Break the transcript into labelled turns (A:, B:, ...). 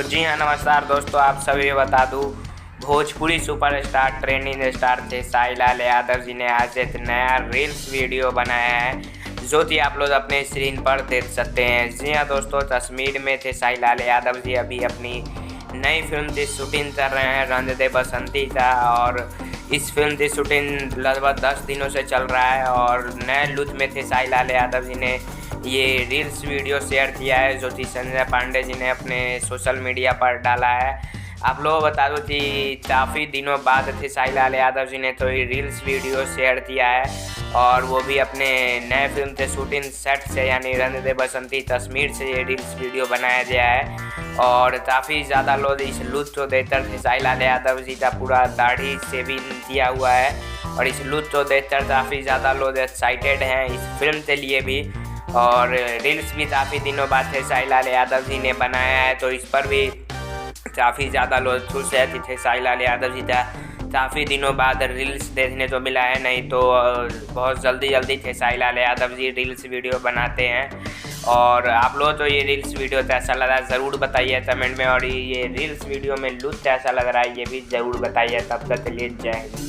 A: जी हाँ, नमस्कार दोस्तों। आप सभी बता दूँ, भोजपुरी सुपरस्टार ट्रेंडिंग स्टार थे साईलाल यादव जी ने आज एक नया रील्स वीडियो बनाया है, जो कि आप लोग अपने स्क्रीन पर देख सकते हैं। जी हाँ दोस्तों, कश्मीर में थे साईलाल यादव जी। अभी अपनी नई फिल्म की शूटिंग कर रहे हैं, रंग दे बसंती का। और इस फिल्म की शूटिंग लगभग 10 दिनों से चल रहा है और नए लुक में थे साईलाल यादव जी ने ये रील्स वीडियो शेयर किया है, जो कि संजय पांडे जी ने अपने सोशल मीडिया पर डाला है। आप लोगों को बता दूँ कि काफ़ी दिनों बाद थे साईलाल यादव जी ने तो ये रील्स वीडियो शेयर किया है, और वो भी अपने नए फिल्म के शूटिंग सेट से, यानी रंग दे बसंती कश्मीर से ये रील्स वीडियो बनाया गया है। और काफ़ी ज़्यादा लोग इस लुत्फ को देखकर थे साईलाल यादव जी का पूरा दाढ़ी शेविंग किया हुआ है, और इस लुत्फ को देखकर काफ़ी ज़्यादा लोग एक्साइटेड हैं इस फिल्म के लिए भी। और रील्स भी काफ़ी दिनों बाद थे साईलाल यादव जी ने बनाया है, तो इस पर भी काफ़ी ज़्यादा लोग खुश है कि थे साईलाल यादव जी का काफ़ी दिनों बाद रील्स देखने को मिला है। नहीं तो बहुत जल्दी थे साईलाल यादव जी रील्स वीडियो बनाते हैं। और आप लोग तो ये रील्स वीडियो कैसा लगा ज़रूर बताइए कमेंट में, और ये रील्स वीडियो में लुत्फ कैसा लग रहा है ये भी ज़रूर बताइए। तब तक के लिए जय हिंद।